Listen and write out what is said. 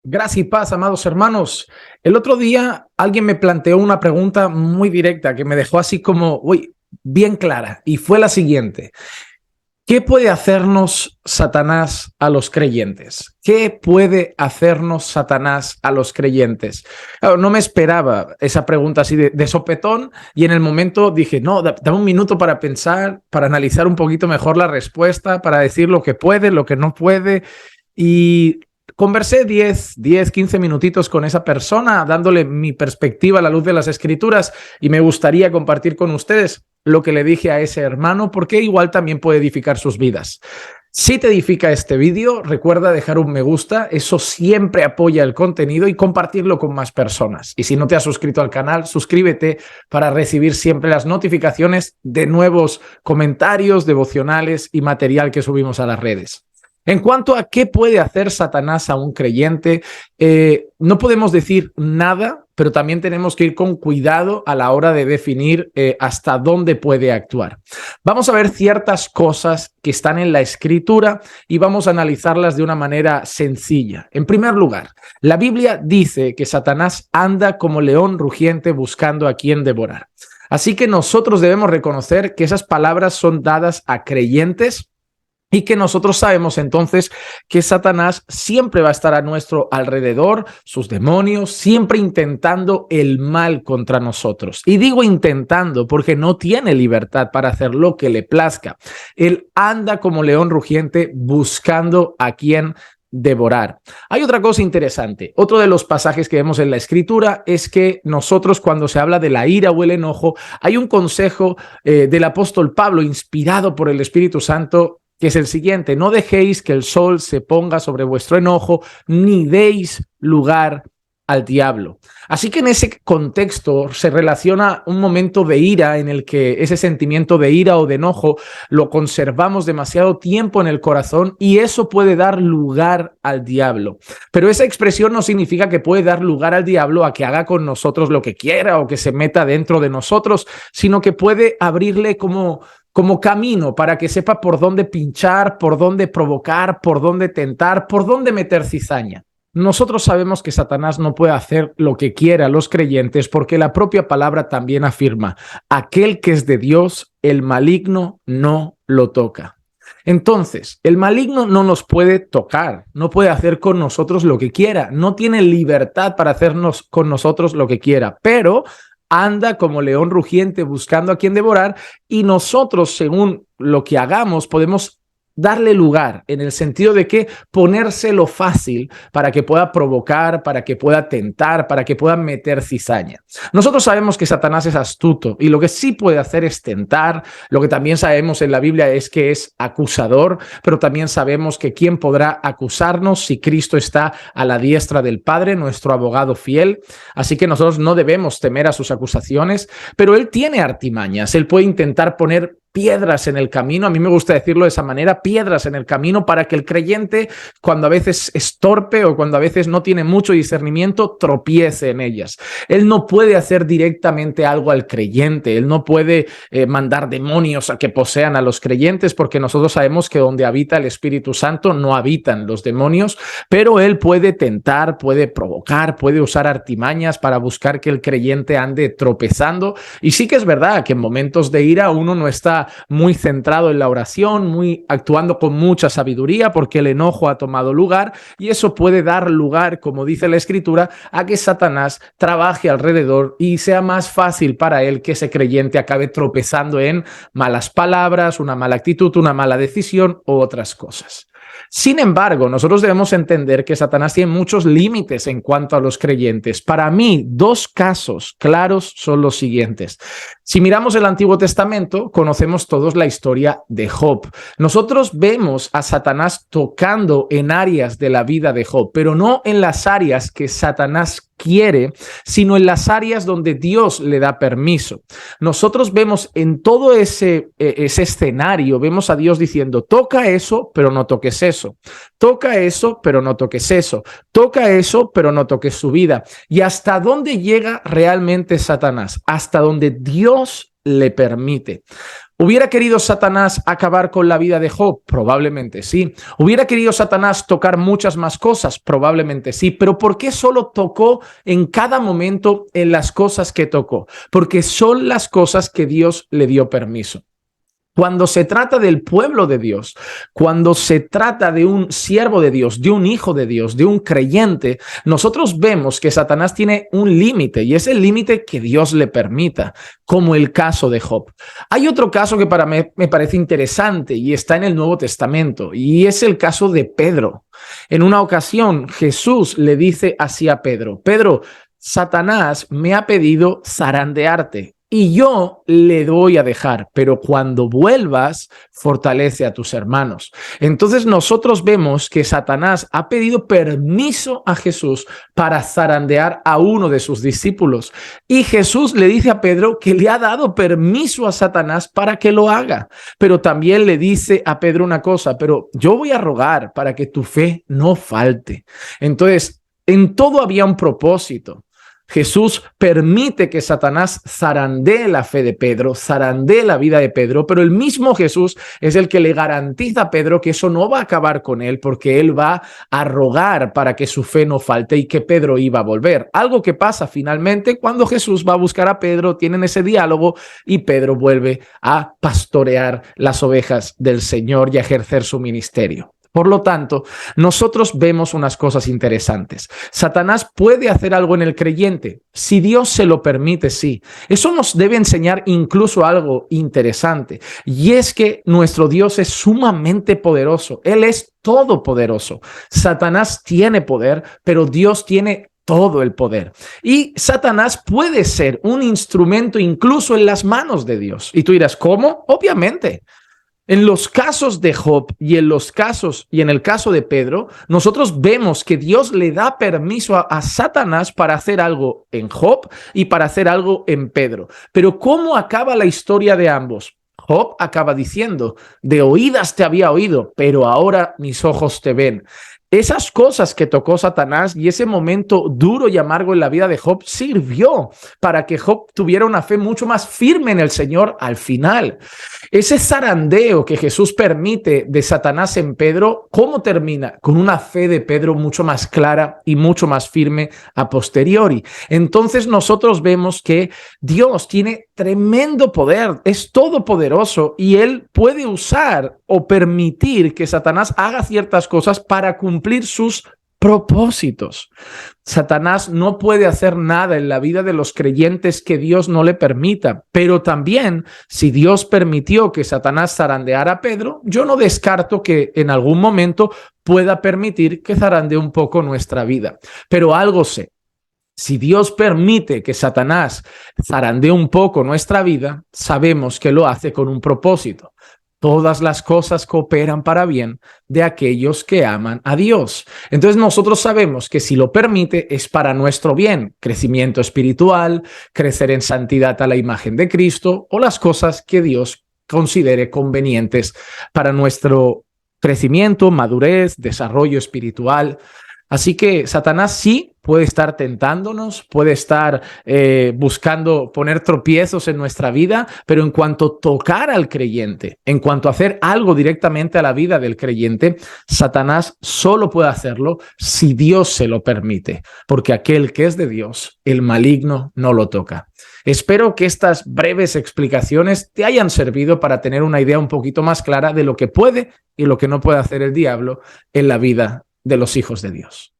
Gracias y paz, amados hermanos. El otro día alguien me planteó una pregunta muy directa que me dejó así como, bien clara, y fue la siguiente. ¿Qué puede hacernos Satanás a los creyentes? ¿Qué puede hacernos Satanás a los creyentes? Claro, no me esperaba esa pregunta así de sopetón, y en el momento dije, no, dame un minuto para pensar, para analizar un poquito mejor la respuesta, para decir lo que puede, lo que no puede, y conversé 15 minutitos con esa persona, dándole mi perspectiva a la luz de las Escrituras, y me gustaría compartir con ustedes lo que le dije a ese hermano, porque igual también puede edificar sus vidas. Si te edifica este vídeo, recuerda dejar un me gusta, eso siempre apoya el contenido, y compartirlo con más personas. Y si no te has suscrito al canal, suscríbete para recibir siempre las notificaciones de nuevos comentarios, devocionales y material que subimos a las redes. En cuanto a qué puede hacer Satanás a un creyente, no podemos decir nada, pero también tenemos que ir con cuidado a la hora de definir hasta dónde puede actuar. Vamos a ver ciertas cosas que están en la Escritura y vamos a analizarlas de una manera sencilla. En primer lugar, la Biblia dice que Satanás anda como león rugiente buscando a quien devorar. Así que nosotros debemos reconocer que esas palabras son dadas a creyentes, y que nosotros sabemos entonces que Satanás siempre va a estar a nuestro alrededor, sus demonios, siempre intentando el mal contra nosotros. Y digo intentando porque no tiene libertad para hacer lo que le plazca. Él anda como león rugiente buscando a quien devorar. Hay otra cosa interesante. Otro de los pasajes que vemos en la Escritura es que nosotros, cuando se habla de la ira o el enojo, hay un consejo del apóstol Pablo, inspirado por el Espíritu Santo, que es el siguiente: no dejéis que el sol se ponga sobre vuestro enojo, ni deis lugar al diablo. Así que en ese contexto se relaciona un momento de ira en el que ese sentimiento de ira o de enojo lo conservamos demasiado tiempo en el corazón, y eso puede dar lugar al diablo. Pero esa expresión no significa que puede dar lugar al diablo a que haga con nosotros lo que quiera o que se meta dentro de nosotros, sino que puede abrirle como camino para que sepa por dónde pinchar, por dónde provocar, por dónde tentar, por dónde meter cizaña. Nosotros sabemos que Satanás no puede hacer lo que quiera a los creyentes, porque la propia palabra también afirma: aquel que es de Dios, el maligno no lo toca. Entonces, el maligno no nos puede tocar, no puede hacer con nosotros lo que quiera, no tiene libertad para hacernos con nosotros lo que quiera, pero anda como león rugiente buscando a quien devorar, y nosotros, según lo que hagamos, podemos darle lugar, en el sentido de que ponérselo fácil para que pueda provocar, para que pueda tentar, para que pueda meter cizaña. Nosotros sabemos que Satanás es astuto, y lo que sí puede hacer es tentar. Lo que también sabemos en la Biblia es que es acusador, pero también sabemos que ¿quién podrá acusarnos si Cristo está a la diestra del Padre, nuestro abogado fiel? Así que nosotros no debemos temer a sus acusaciones, pero él tiene artimañas. Él puede intentar poner piedras en el camino. A mí me gusta decirlo de esa manera: piedras en el camino, para que el creyente, cuando a veces es torpe o cuando a veces no tiene mucho discernimiento, tropiece en ellas. Él no puede hacer directamente algo al creyente. Él no puede mandar demonios a que posean a los creyentes, porque nosotros sabemos que donde habita el Espíritu Santo no habitan los demonios, pero él puede tentar, puede provocar, puede usar artimañas para buscar que el creyente ande tropezando. Y sí que es verdad que en momentos de ira uno no está muy centrado en la oración, muy actuando con mucha sabiduría, porque el enojo ha tomado lugar, y eso puede dar lugar, como dice la Escritura, a que Satanás trabaje alrededor y sea más fácil para él que ese creyente acabe tropezando en malas palabras, una mala actitud, una mala decisión u otras cosas. Sin embargo, nosotros debemos entender que Satanás tiene muchos límites en cuanto a los creyentes. Para mí, dos casos claros son los siguientes. Si miramos el Antiguo Testamento, conocemos todos la historia de Job. Nosotros vemos a Satanás tocando en áreas de la vida de Job, pero no en las áreas que Satanás quiere, sino en las áreas donde Dios le da permiso. Nosotros vemos en todo ese escenario, vemos a Dios diciendo: toca eso, pero no toques eso. Toca eso, pero no toques eso. Toca eso, pero no toques su vida. ¿Y hasta dónde llega realmente Satanás? Hasta donde Dios le permite. ¿Hubiera querido Satanás acabar con la vida de Job? Probablemente sí. ¿Hubiera querido Satanás tocar muchas más cosas? Probablemente sí. Pero ¿por qué solo tocó en cada momento en las cosas que tocó? Porque son las cosas que Dios le dio permiso. Cuando se trata del pueblo de Dios, cuando se trata de un siervo de Dios, de un hijo de Dios, de un creyente, nosotros vemos que Satanás tiene un límite y es el límite que Dios le permita, como el caso de Job. Hay otro caso que para mí me parece interesante y está en el Nuevo Testamento y es el caso de Pedro. En una ocasión, Jesús le dice así a Pedro: Pedro, Satanás me ha pedido zarandearte. Y yo le voy a dejar, pero cuando vuelvas, fortalece a tus hermanos. Entonces nosotros vemos que Satanás ha pedido permiso a Jesús para zarandear a uno de sus discípulos. Y Jesús le dice a Pedro que le ha dado permiso a Satanás para que lo haga. Pero también le dice a Pedro una cosa: pero yo voy a rogar para que tu fe no falte. Entonces, en todo había un propósito. Jesús permite que Satanás zarandee la fe de Pedro, zarandee la vida de Pedro, pero el mismo Jesús es el que le garantiza a Pedro que eso no va a acabar con él, porque él va a rogar para que su fe no falte y que Pedro iba a volver. Algo que pasa finalmente cuando Jesús va a buscar a Pedro, tienen ese diálogo y Pedro vuelve a pastorear las ovejas del Señor y a ejercer su ministerio. Por lo tanto, nosotros vemos unas cosas interesantes. Satanás puede hacer algo en el creyente, si Dios se lo permite, sí. Eso nos debe enseñar incluso algo interesante, y es que nuestro Dios es sumamente poderoso. Él es todopoderoso. Satanás tiene poder, pero Dios tiene todo el poder. Y Satanás puede ser un instrumento incluso en las manos de Dios. Y tú dirás, ¿cómo? Obviamente. En los casos de Job y en el caso de Pedro, nosotros vemos que Dios le da permiso a Satanás para hacer algo en Job y para hacer algo en Pedro. Pero ¿cómo acaba la historia de ambos? Job acaba diciendo: de oídas te había oído, pero ahora mis ojos te ven. Esas cosas que tocó Satanás y ese momento duro y amargo en la vida de Job sirvió para que Job tuviera una fe mucho más firme en el Señor al final. Ese zarandeo que Jesús permite de Satanás en Pedro, ¿cómo termina? Con una fe de Pedro mucho más clara y mucho más firme a posteriori. Entonces nosotros vemos que Dios tiene tremendo poder, es todopoderoso y Él puede usar o permitir que Satanás haga ciertas cosas para cumplir sus propósitos. Satanás no puede hacer nada en la vida de los creyentes que Dios no le permita, pero también si Dios permitió que Satanás zarandeara a Pedro, yo no descarto que en algún momento pueda permitir que zarandee un poco nuestra vida. Pero algo sé: si Dios permite que Satanás zarandee un poco nuestra vida, sabemos que lo hace con un propósito. Todas las cosas cooperan para bien de aquellos que aman a Dios. Entonces nosotros sabemos que si lo permite es para nuestro bien, crecimiento espiritual, crecer en santidad a la imagen de Cristo o las cosas que Dios considere convenientes para nuestro crecimiento, madurez, desarrollo espiritual. Así que Satanás sí puede estar tentándonos, puede estar buscando poner tropiezos en nuestra vida, pero en cuanto tocar al creyente, en cuanto hacer algo directamente a la vida del creyente, Satanás solo puede hacerlo si Dios se lo permite, porque aquel que es de Dios, el maligno no lo toca. Espero que estas breves explicaciones te hayan servido para tener una idea un poquito más clara de lo que puede y lo que no puede hacer el diablo en la vida de los hijos de Dios.